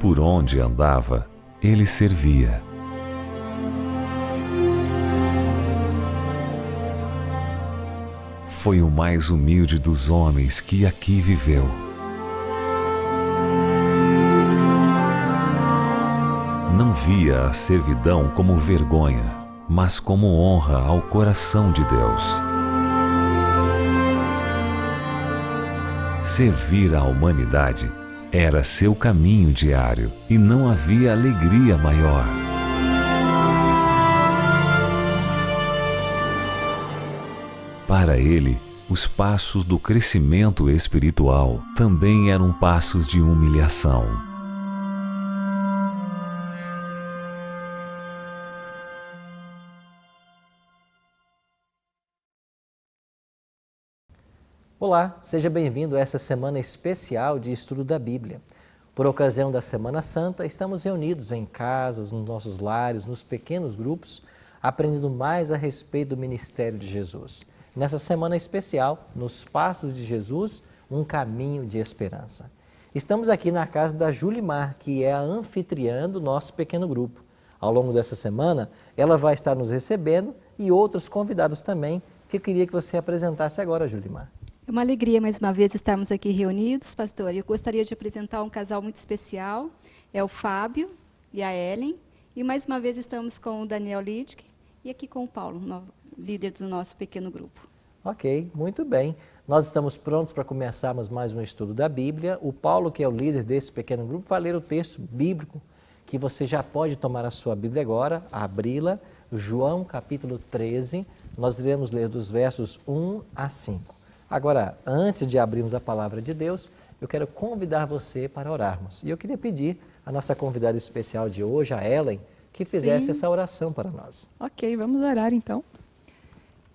por onde andava, ele servia. Foi o mais humilde dos homens que aqui viveu. Não via a servidão como vergonha, mas como honra ao coração de Deus. Servir à humanidade era seu caminho diário e não havia alegria maior. Para ele, os passos do crescimento espiritual também eram passos de humilhação. Olá, seja bem-vindo a essa semana especial de estudo da Bíblia. Por ocasião da Semana Santa, estamos reunidos em casas, nos nossos lares, nos pequenos grupos, aprendendo mais a respeito do ministério de Jesus. Nessa semana especial, nos Passos de Jesus, um caminho de esperança. Estamos aqui na casa da Julimar, que é a anfitriã do nosso pequeno grupo. Ao longo dessa semana, ela vai estar nos recebendo e outros convidados também, que eu queria que você apresentasse agora, Julimar. É uma alegria, mais uma vez, estarmos aqui reunidos, pastor. Eu gostaria de apresentar um casal muito especial, é o Fábio e a Ellen. E mais uma vez estamos com o Daniel Lidke e aqui com o Paulo, líder do nosso pequeno grupo. Ok, muito bem. Nós estamos prontos para começarmos mais um estudo da Bíblia. O Paulo, que é o líder desse pequeno grupo, vai ler o texto bíblico, que você já pode tomar a sua Bíblia agora, abri-la, João capítulo 13, nós iremos ler dos versos 1 a 5. Agora, antes de abrirmos a palavra de Deus, eu quero convidar você para orarmos. E eu queria pedir a nossa convidada especial de hoje, a Ellen, que fizesse essa oração para nós. Ok, vamos orar então.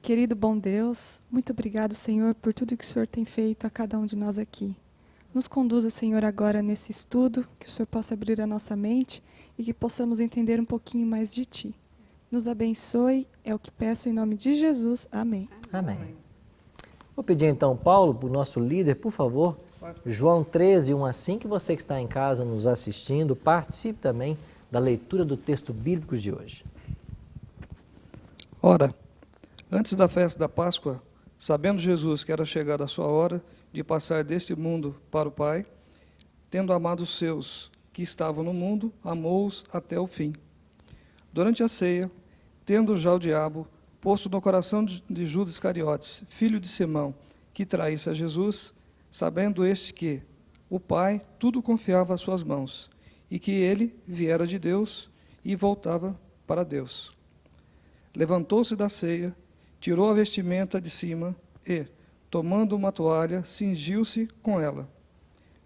Querido bom Deus, muito obrigado, Senhor, por tudo que o Senhor tem feito a cada um de nós aqui. Nos conduza, Senhor, agora nesse estudo, que o Senhor possa abrir a nossa mente e que possamos entender um pouquinho mais de Ti. Nos abençoe, é o que peço em nome de Jesus. Amém. Amém. Vou pedir então, Paulo, para o nosso líder, por favor, João 13, 1 a 5, você que está em casa nos assistindo, participe também da leitura do texto bíblico de hoje. Ora, antes da festa da Páscoa, sabendo Jesus que era chegada a sua hora de passar deste mundo para o Pai, tendo amado os seus que estavam no mundo, amou-os até o fim. Durante a ceia, tendo já o diabo posto no coração de Judas Iscariotes, filho de Simão, que traísse a Jesus, sabendo este que o Pai tudo confiava às suas mãos, e que ele viera de Deus e voltava para Deus. Levantou-se da ceia, tirou a vestimenta de cima e, tomando uma toalha, cingiu-se com ela.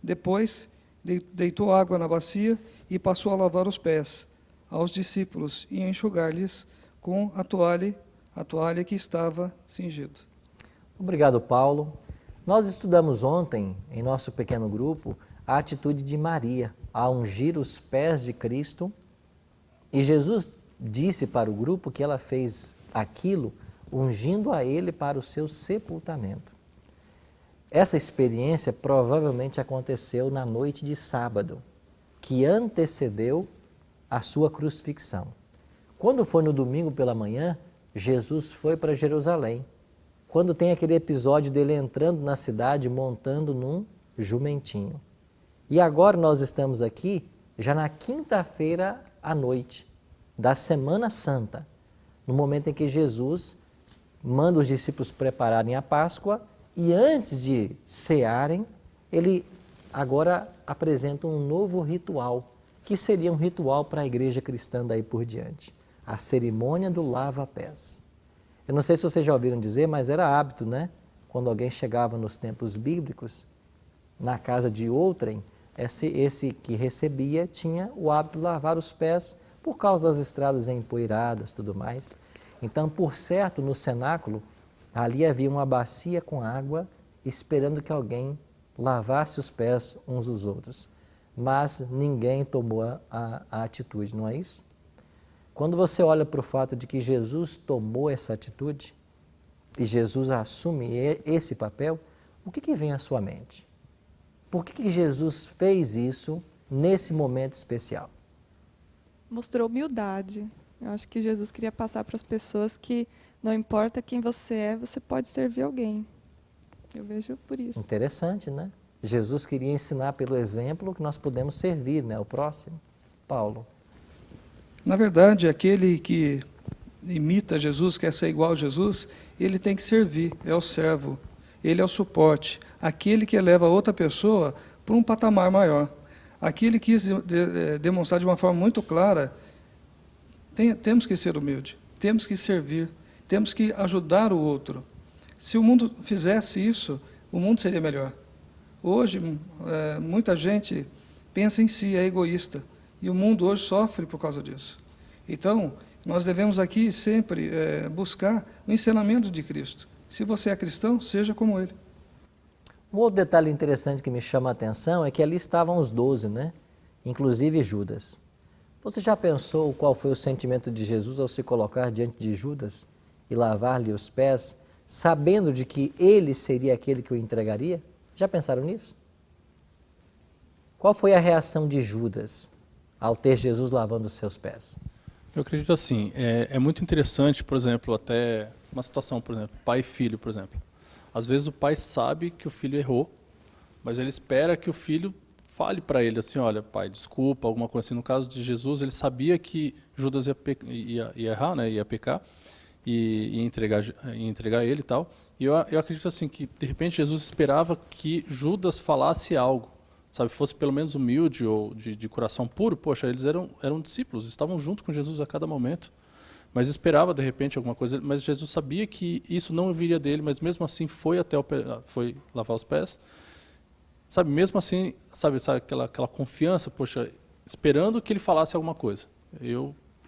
Depois, deitou água na bacia e passou a lavar os pés aos discípulos e enxugar-lhes com a toalha que estava cingido. Obrigado, Paulo. Nós estudamos ontem, em nosso pequeno grupo, a atitude de Maria a ungir os pés de Cristo. E Jesus disse para o grupo que ela fez aquilo ungindo a ele para o seu sepultamento. Essa experiência provavelmente aconteceu na noite de sábado, que antecedeu a sua crucifixão. Quando foi no domingo pela manhã, Jesus foi para Jerusalém. Quando tem aquele episódio dele entrando na cidade, montando num jumentinho. E agora nós estamos aqui, já na quinta-feira à noite, da Semana Santa, no momento em que Jesus manda os discípulos prepararem a Páscoa e antes de cearem, ele agora apresenta um novo ritual, que seria um ritual para a igreja cristã daí por diante. A cerimônia do lava-pés. Eu não sei se vocês já ouviram dizer, mas era hábito, né? Quando alguém chegava nos tempos bíblicos, na casa de outrem, esse que recebia tinha o hábito de lavar os pés por causa das estradas empoeiradas e tudo mais. Então, por certo, no cenáculo, ali havia uma bacia com água, esperando que alguém lavasse os pés uns dos outros. Mas ninguém tomou a atitude, não é isso? Quando você olha para o fato de que Jesus tomou essa atitude e Jesus assume esse papel, o que vem à sua mente? Por que Jesus fez isso nesse momento especial? Mostrou humildade. Eu acho que Jesus queria passar para as pessoas que não importa quem você é, você pode servir alguém. Eu vejo por isso. Interessante, né? Jesus queria ensinar pelo exemplo que nós podemos servir, né, o próximo. Paulo. Na verdade, aquele que imita Jesus, quer ser igual a Jesus, ele tem que servir, é o servo, ele é o suporte, aquele que eleva outra pessoa para um patamar maior. Aqui ele quis demonstrar de uma forma muito clara, temos que ser humildes, temos que servir, temos que ajudar o outro. Se o mundo fizesse isso, o mundo seria melhor. Hoje, muita gente pensa em si, é egoísta, e o mundo hoje sofre por causa disso. Então, nós devemos aqui sempre buscar o ensinamento de Cristo. Se você é cristão, seja como ele. Um outro detalhe interessante que me chama a atenção é que ali estavam os 12, né? Inclusive Judas. Você já pensou qual foi o sentimento de Jesus ao se colocar diante de Judas e lavar-lhe os pés, sabendo de que ele seria aquele que o entregaria? Já pensaram nisso? Qual foi a reação de Judas ao ter Jesus lavando os seus pés? Eu acredito assim, é muito interessante, por exemplo, até uma situação, por exemplo, pai e filho, por exemplo. Às vezes o pai sabe que o filho errou, mas ele espera que o filho fale para ele assim, olha, pai, desculpa, alguma coisa assim. No caso de Jesus, ele sabia que Judas ia errar, né, ia pecar, e ia entregar ele e tal. E eu acredito assim, que de repente Jesus esperava que Judas falasse algo, sabe, fosse pelo menos humilde ou de coração puro. Poxa, eles eram discípulos, estavam junto com Jesus a cada momento, mas esperava de repente alguma coisa. Mas Jesus sabia que isso não viria dele, mas mesmo assim foi foi lavar os pés, sabe, mesmo assim, sabe aquela confiança, poxa, esperando que ele falasse alguma coisa.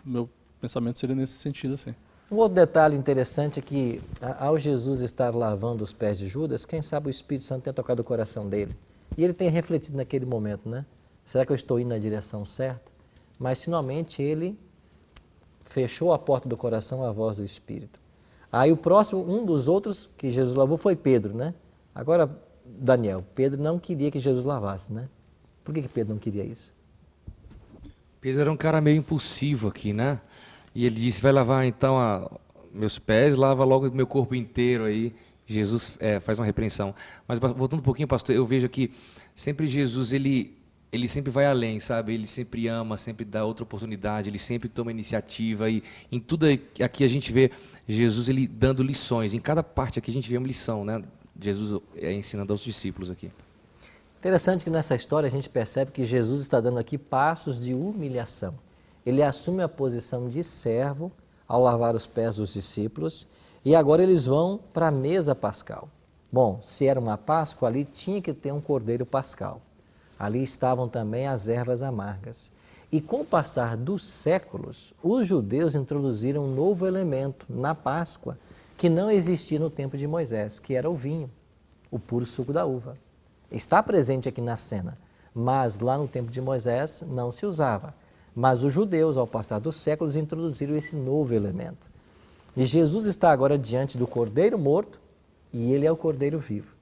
Meu pensamento seria nesse sentido assim. Um outro detalhe interessante é que ao Jesus estar lavando os pés de Judas, quem sabe o Espírito Santo tenha tocado o coração dele. E ele tem refletido naquele momento, né? Será que eu estou indo na direção certa? Mas finalmente ele fechou a porta do coração à voz do Espírito. Aí o próximo, um dos outros que Jesus lavou foi Pedro, né? Agora, Daniel, Pedro não queria que Jesus lavasse, né? Por que Pedro não queria isso? Pedro era um cara meio impulsivo aqui, né? E ele disse, vai lavar então meus pés, lava logo meu corpo inteiro aí. Jesus faz uma repreensão. Mas voltando um pouquinho, pastor, eu vejo que sempre Jesus, ele sempre vai além, sabe? Ele sempre ama, sempre dá outra oportunidade, ele sempre toma iniciativa. E em tudo aqui a gente vê Jesus ele dando lições. Em cada parte aqui a gente vê uma lição, né? Jesus ensinando aos discípulos aqui. Interessante que nessa história a gente percebe que Jesus está dando aqui passos de humilhação. Ele assume a posição de servo ao lavar os pés dos discípulos e agora eles vão para a mesa pascal. Bom, se era uma Páscoa, ali tinha que ter um cordeiro pascal. Ali estavam também as ervas amargas. E com o passar dos séculos, os judeus introduziram um novo elemento na Páscoa que não existia no tempo de Moisés, que era o vinho, o puro suco da uva. Está presente aqui na cena, mas lá no tempo de Moisés não se usava. Mas os judeus, ao passar dos séculos, introduziram esse novo elemento. E Jesus está agora diante do cordeiro morto e ele é o cordeiro vivo.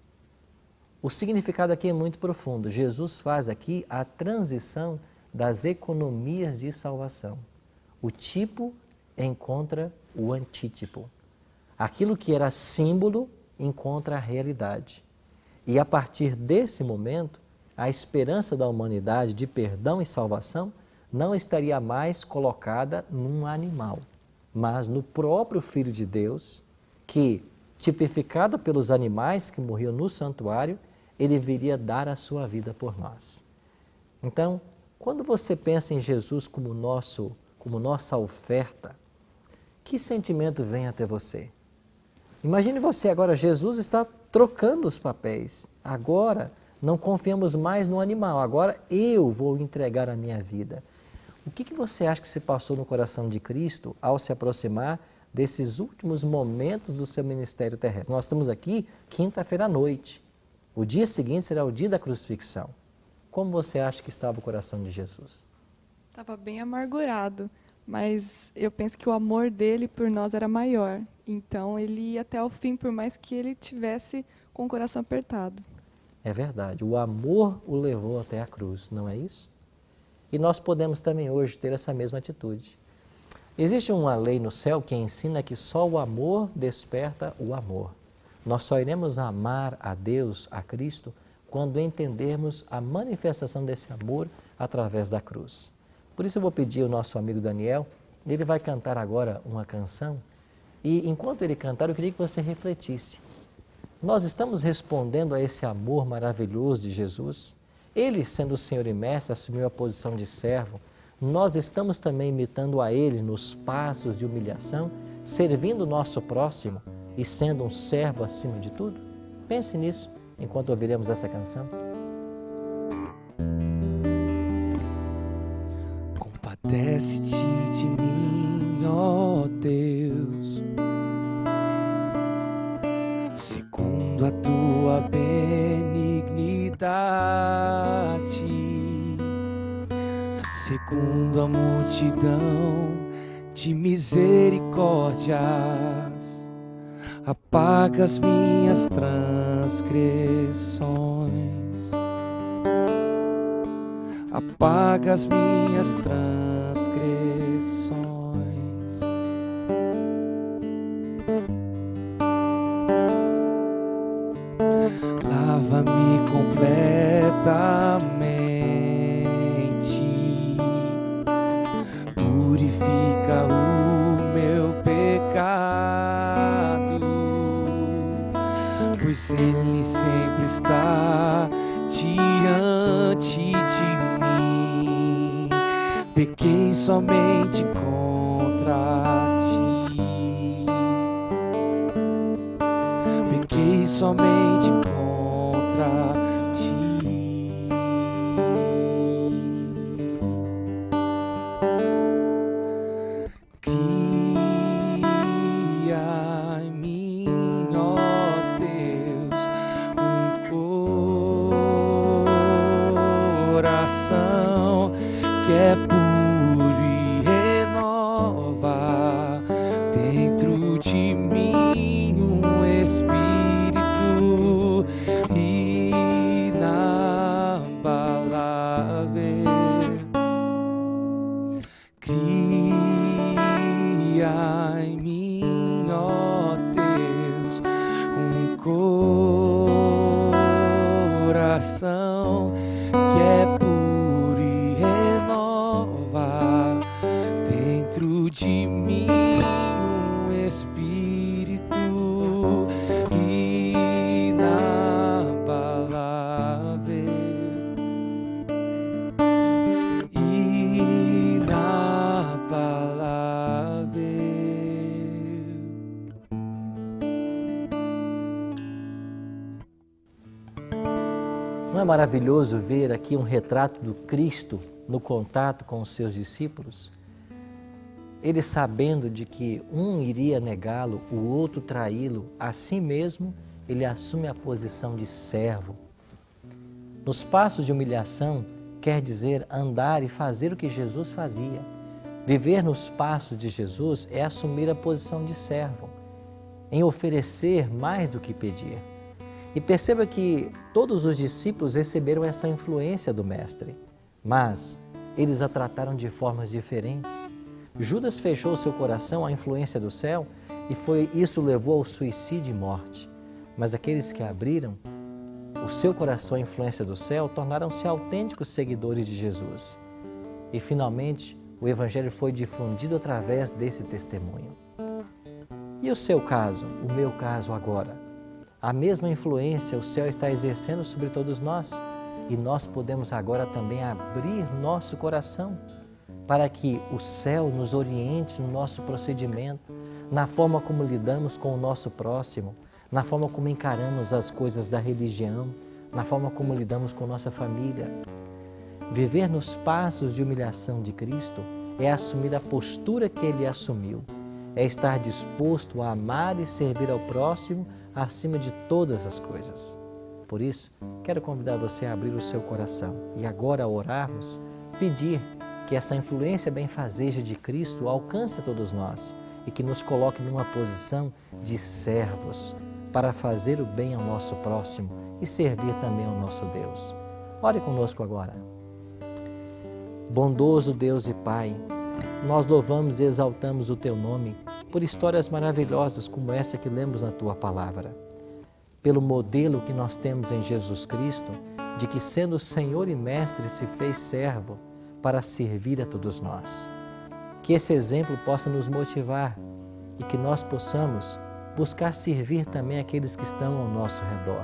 O significado aqui é muito profundo. Jesus faz aqui a transição das economias de salvação. O tipo encontra o antítipo. Aquilo que era símbolo encontra a realidade. E a partir desse momento, a esperança da humanidade de perdão e salvação não estaria mais colocada num animal, mas no próprio Filho de Deus, que, tipificado pelos animais que morriam no santuário, ele viria dar a sua vida por nós. Então, quando você pensa em Jesus como nossa oferta, que sentimento vem até você? Imagine você agora, Jesus está trocando os papéis. Agora, não confiamos mais no animal, agora eu vou entregar a minha vida. O que você acha que se passou no coração de Cristo ao se aproximar desses últimos momentos do seu ministério terrestre? Nós estamos aqui quinta-feira à noite. O dia seguinte será o dia da crucifixão. Como você acha que estava o coração de Jesus? Estava bem amargurado, mas eu penso que o amor dele por nós era maior. Então ele ia até o fim, por mais que ele tivesse com o coração apertado. É verdade, o amor o levou até a cruz, não é isso? E nós podemos também hoje ter essa mesma atitude. Existe uma lei no céu que ensina que só o amor desperta o amor. Nós só iremos amar a Deus, a Cristo, quando entendermos a manifestação desse amor através da cruz. Por isso eu vou pedir ao nosso amigo Daniel, ele vai cantar agora uma canção, e enquanto ele cantar eu queria que você refletisse. Nós estamos respondendo a esse amor maravilhoso de Jesus? Ele, sendo o Senhor e Mestre, assumiu a posição de servo. Nós estamos também imitando a Ele nos passos de humilhação, servindo o nosso próximo e sendo um servo acima de tudo? Pense nisso enquanto ouviremos essa canção. Compadece-te de mim, ó Deus, segundo a tua benignidade, segundo a multidão de misericórdias, apaga as minhas transgressões, apaga as minhas transgressões. Lava-me completamente, purifica o meu pecado, pois Ele sempre está diante de mim. Pequei somente contra ti, pequei somente contra ti. Cria em mim, ó Deus, um coração que é puro e renova dentro de mim um espírito inabalável. Cria em mim, ó Deus, um coração que é puro e renova dentro de mim um espírito inabalável, inabalável. Não é maravilhoso ver aqui um retrato do Cristo no contato com os seus discípulos? Ele sabendo de que um iria negá-lo, o outro traí-lo, assim mesmo ele assume a posição de servo. Nos passos de humilhação quer dizer andar e fazer o que Jesus fazia. Viver nos passos de Jesus é assumir a posição de servo, em oferecer mais do que pedir. E perceba que todos os discípulos receberam essa influência do Mestre, mas eles a trataram de formas diferentes. Judas fechou seu coração à influência do céu e isso levou ao suicídio e morte. Mas aqueles que abriram o seu coração à influência do céu tornaram-se autênticos seguidores de Jesus. E finalmente o Evangelho foi difundido através desse testemunho. E o seu caso, o meu caso agora? A mesma influência o céu está exercendo sobre todos nós e nós podemos agora também abrir nosso coração para que o céu nos oriente no nosso procedimento, na forma como lidamos com o nosso próximo, na forma como encaramos as coisas da religião, na forma como lidamos com nossa família. Viver nos passos de humilhação de Cristo é assumir a postura que Ele assumiu, é estar disposto a amar e servir ao próximo acima de todas as coisas. Por isso, quero convidar você a abrir o seu coração e agora, ao orarmos, pedir que essa influência benfazeja de Cristo alcance todos nós e que nos coloque numa posição de servos para fazer o bem ao nosso próximo e servir também ao nosso Deus. Ore conosco agora. Bondoso Deus e Pai, nós louvamos e exaltamos o Teu nome por histórias maravilhosas como essa que lemos na Tua Palavra. Pelo modelo que nós temos em Jesus Cristo, de que sendo Senhor e Mestre se fez servo para servir a todos nós. Que esse exemplo possa nos motivar e que nós possamos buscar servir também aqueles que estão ao nosso redor,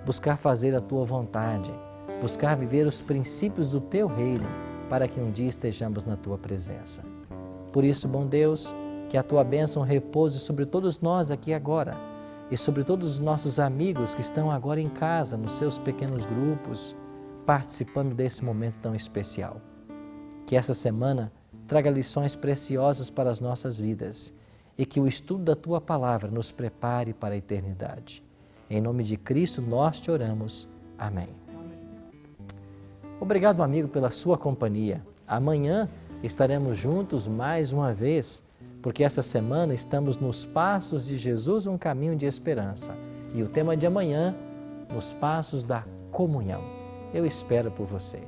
buscar fazer a Tua vontade, buscar viver os princípios do Teu reino, para que um dia estejamos na Tua presença. Por isso, bom Deus, que a Tua bênção repouse sobre todos nós aqui agora e sobre todos os nossos amigos que estão agora em casa, nos seus pequenos grupos, participando desse momento tão especial. Que essa semana traga lições preciosas para as nossas vidas e que o estudo da Tua Palavra nos prepare para a eternidade. Em nome de Cristo nós te oramos. Amém. Obrigado, amigo, pela sua companhia. Amanhã estaremos juntos mais uma vez, porque essa semana estamos nos passos de Jesus, um caminho de esperança. E o tema de amanhã, nos passos da comunhão. Eu espero por você.